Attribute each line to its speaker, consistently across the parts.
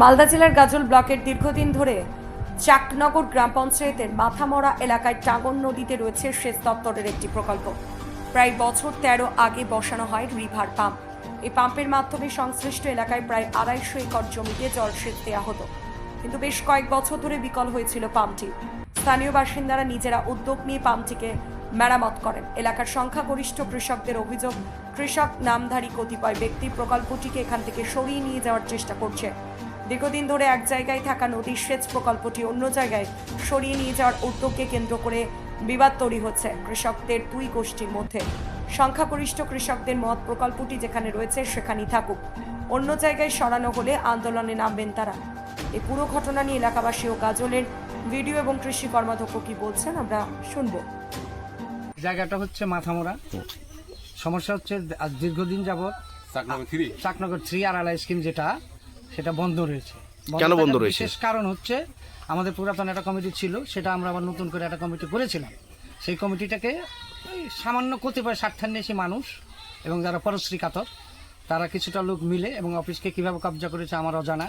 Speaker 1: মালদা জেলার গাজল ব্লকের দীর্ঘদিন ধরে চাকনগর গ্রাম পঞ্চায়েতের মাথামরা এলাকায় টাগন নদীতে রয়েছে সেচ দপ্তরের একটি প্রকল্প। প্রায় বছর 13 আগে বসানো হয় রিভার পাম্প। এই পাম্পের মাধ্যমে সংশ্লিষ্ট এলাকায় প্রায় 250 একর জমিতে জলসেচ দেওয়া হতো, কিন্তু বেশ কয়েক বছর ধরে বিকল হয়েছিল পাম্পটি। স্থানীয় বাসিন্দারা নিজেরা উদ্যোগ নিয়ে পাম্পটিকে মেরামত করেন। এলাকার সংখ্যাগরিষ্ঠ কৃষকদের অভিযোগ, কৃষক নামধারী কতিপয় ব্যক্তি প্রকল্পটিকে এখান থেকে সরিয়ে নিয়ে যাওয়ার চেষ্টা করছে। দীর্ঘদিন ধরে এক জায়গায় থাকা নদীর সেচ প্রকল্পটি অন্য জায়গায় সরিয়ে নিয়ে যাওয়ার উদ্যোগকে কেন্দ্র করে বিবাদ তৈরি হচ্ছে কৃষকদের দুই গোষ্ঠীর মধ্যে। সংখ্যাগরিষ্ঠ কৃষকদের মত, প্রকল্পটি যেখানে রয়েছে সেখানেই থাকুক, অন্য জায়গায় সরানো হলে আন্দোলনে নামবেন তারা। এই পুরো ঘটনা নিয়ে এলাকাবাসী ও গাজলের ভিডিও এবং কৃষি কর্মাধ্যক্ষ কি বলছেন আমরা শুনবো।
Speaker 2: জায়গাটা হচ্ছে মাথামরা। সমস্যা হচ্ছে দীর্ঘদিন যাবৎ চাকনগর 3 আড়ালা স্কিম সেটা বন্ধ রয়েছে।
Speaker 3: কেন বন্ধ রয়েছে?
Speaker 2: বিশেষ কারণ হচ্ছে আমাদের পুরাতন একটা কমিটি ছিল, সেটা আমরা আবার নতুন করে একটা কমিটি করেছিলাম। সেই কমিটিটাকে সামান্য কতিপয় স্বার্থান্বেষী মানুষ এবং যারা পরশ্রী কাতর, তারা কিছুটা লোক মিলে এবং অফিসকে কিভাবে কবজা করেছে আমার অজানা।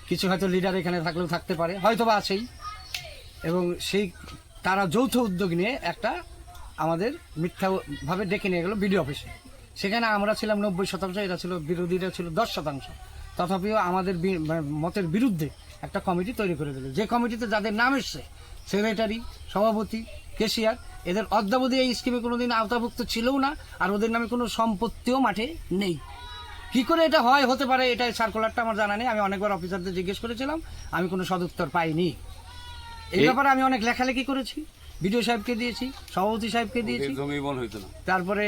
Speaker 2: কিছু হয়তো লিডার এখানে থাকলেও থাকতে পারে, হয়তো বা আছেই। এবং তারা যৌথ উদ্যোগ নিয়ে একটা আমাদের মিথ্যাভাবে ডেকে নিয়ে গেল বিডিও অফিসে। সেখানে আমরা ছিলাম 90%, এরা ছিল, বিরোধীরা ছিল 10%। তথাপিও আমাদের মতের বিরুদ্ধে একটা কমিটি তৈরি করে দিল, যে কমিটিতে যাদের নাম এসছে, সেক্রেটারি, সভাপতি, কেশিয়ার, এদের অদ্যাবধি এই স্কিমে কোনোদিন আওতাভুক্ত ছিলও না, আর ওদের নামে কোনো সম্পত্তিও মাঠে নেই। কি করে এটা হতে পারে, এটা সার্কুলারটা আমার জানা নেই। আমি অনেকবার অফিসারদের জিজ্ঞেস করেছিলাম, আমি কোনো সদুত্তর পাইনি। এই ব্যাপারে আমি অনেক লেখালেখি করেছি, বিডিও সাহেবকে দিয়েছি, সভাপতি সাহেবকে দিয়েছি, তারপরে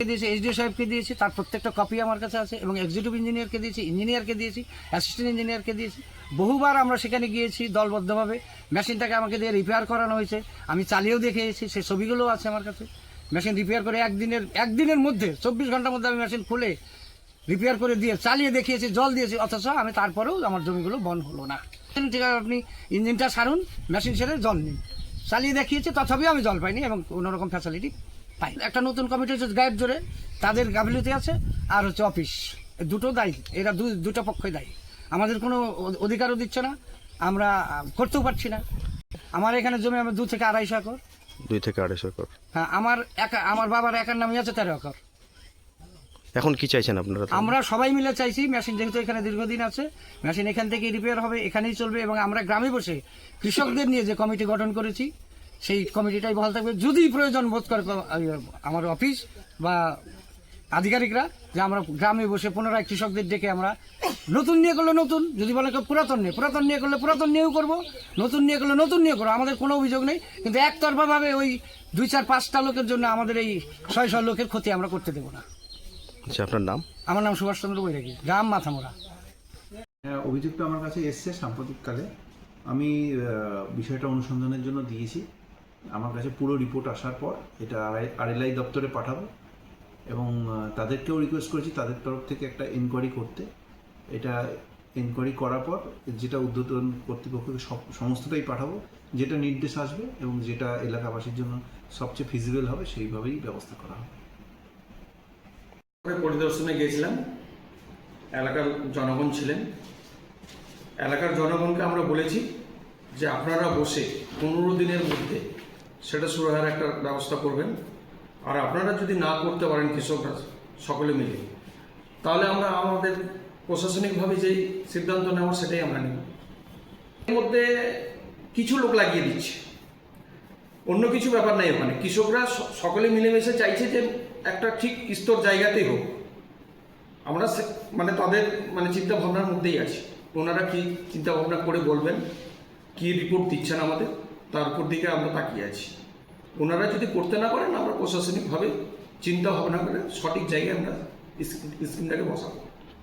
Speaker 2: দিয়েছি এসডিও সাহেবকে দিয়েছি, তার প্রত্যেকটা কপি আমার কাছে আছে, এবং এক্সিকিউটিভ ইঞ্জিনিয়ারকে দিয়েছি, ইঞ্জিনিয়ারকে দিয়েছি, অ্যাসিস্ট্যান্ট ইঞ্জিনিয়ারকে দিয়েছি। বহুবার আমরা সেখানে গিয়েছি দলবদ্ধভাবে। মেশিনটাকে আমাকে দিয়ে রিপেয়ার করানো হয়েছে, আমি চালিয়েও দেখিয়েছি, সে ছবিগুলোও আছে আমার কাছে। মেশিন রিপেয়ার করে একদিনের মধ্যে 24 ঘন্টার মধ্যে আমি মেশিন খুলে রিপেয়ার করে দিয়ে চালিয়ে দেখিয়েছি, জল দিয়েছি, অথচ আমি তারপরেও আমার জমিগুলো বন্ধ হলো না। ঠিক আছে, আপনি ইঞ্জিনটা সারুন, মেশিন সেরে জল নিন, চালিয়ে দেখিয়েছি, তথাপিও আমি জল পাইনি এবং কোনোরকম ফ্যাসিলিটি পাই। একটা নতুন কমিটি হচ্ছে গায়েব জোরে, তাদের গাফিলতি আছে, আর হচ্ছে অফিস, দুটো দায়ী। এরা দুটো পক্ষই দায়ী। আমাদের কোনো অধিকারও দিচ্ছে না, আমরা করতেও পারছি না। আমার এখানে জমি আমার 2 থেকে 2.5 একর।
Speaker 3: 2 থেকে 2.5 একর?
Speaker 2: হ্যাঁ, আমার বাবার একার নামে আছে 13 একর।
Speaker 3: এখন কি চাইছেন আপনারা?
Speaker 2: আমরা সবাই মিলে চাইছি, মেশিন যেহেতু এখানে দীর্ঘদিন আছে, মেশিন এখান থেকে রিপেয়ার হবে, এখানেই চলবে, এবং আমরা গ্রামে বসে কৃষকদের নিয়ে যে কমিটি গঠন করেছি, সেই কমিটিটাই বহাল থাকবে। যদি প্রয়োজন বোধ করে আমার অফিস বা আধিকারিকরা, যে আমরা গ্রামে বসে পুনরায় কৃষকদের ডেকে আমরা নতুন নিয়ে করলে নতুন, যদি বলে পুরাতন নিয়ে করলে পুরাতন নিয়েও করবো, নতুন নিয়ে করলে নতুন নিয়ে করবো, আমাদের কোনো অভিযোগ নেই। কিন্তু একতরফাভাবে ওই 2, 4, 5টা লোকের জন্য আমাদের এই 600 লোকের ক্ষতি আমরা করতে দেবো না।
Speaker 3: আচ্ছা, আপনার নাম?
Speaker 2: আমার নাম সুভাষচন্দ্র বৈরাগী, গ্রাম মাথামরা।
Speaker 4: অভিযোগটা আমার কাছে এসছে সাম্প্রতিককালে। আমি বিষয়টা অনুসন্ধানের জন্য দিয়েছি। আমার কাছে পুরো রিপোর্ট আসার পর এটা আরএলআই দপ্তরে পাঠাবো, এবং তাদেরকেও রিকোয়েস্ট করেছি তাদের তরফ থেকে একটা এনকোয়ারি করতে। এটা এনকোয়ারি করার পর যেটা ঊর্ধ্বতন কর্তৃপক্ষকে সমস্তটাই পাঠাবো, যেটা নির্দেশ আসবে এবং যেটা এলাকাবাসীর জন্য সবচেয়ে ফিজিবল হবে সেইভাবেই ব্যবস্থা করা হবে।
Speaker 5: পরিদর্শনে গিয়েছিলাম, এলাকার জনগণ ছিলেন। এলাকার জনগণকে আমরা বলেছি যে আপনারা বসে 15 দিনের মধ্যে সেটা শুরু হওয়ার একটা ব্যবস্থা করবেন, আর আপনারা যদি না করতে পারেন কৃষকরা সকলে মিলে, তাহলে আমরা আমাদের প্রশাসনিকভাবে যেই সিদ্ধান্ত নেওয়া সেটাই আমরা নেব। এর মধ্যে কিছু লোক লাগিয়ে দিচ্ছে, অন্য কিছু ব্যাপার নাই। ওখানে কৃষকরা সকলে মিলেমিশে চাইছে যে একটা ঠিক স্তর জায়গাতেই হোক। আমরা তাদের চিন্তা ভাবনার মধ্যেই আছি। ওনারা কি চিন্তা ভাবনা করে বলবেন, কি রিপোর্ট দিচ্ছেন আমাদের, তার উপর দিকে আমরা তাকিয়ে আছি। ওনারা যদি করতে না পারেন, আমরা প্রশাসনিকভাবে চিন্তা ভাবনা করে সঠিক জায়গায় আমরা স্কিমটাকে বসাবো।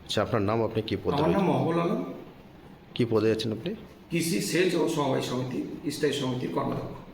Speaker 3: আচ্ছা, আপনার নাম? আপনি কি পদে?
Speaker 5: আমার নাম মহবুল আলম।
Speaker 3: কি পদে আছেন আপনি?
Speaker 5: কৃষি সেচ ও সমবায় সমিতি স্থায়ী সমিতির কর্মাধ্যক্ষ।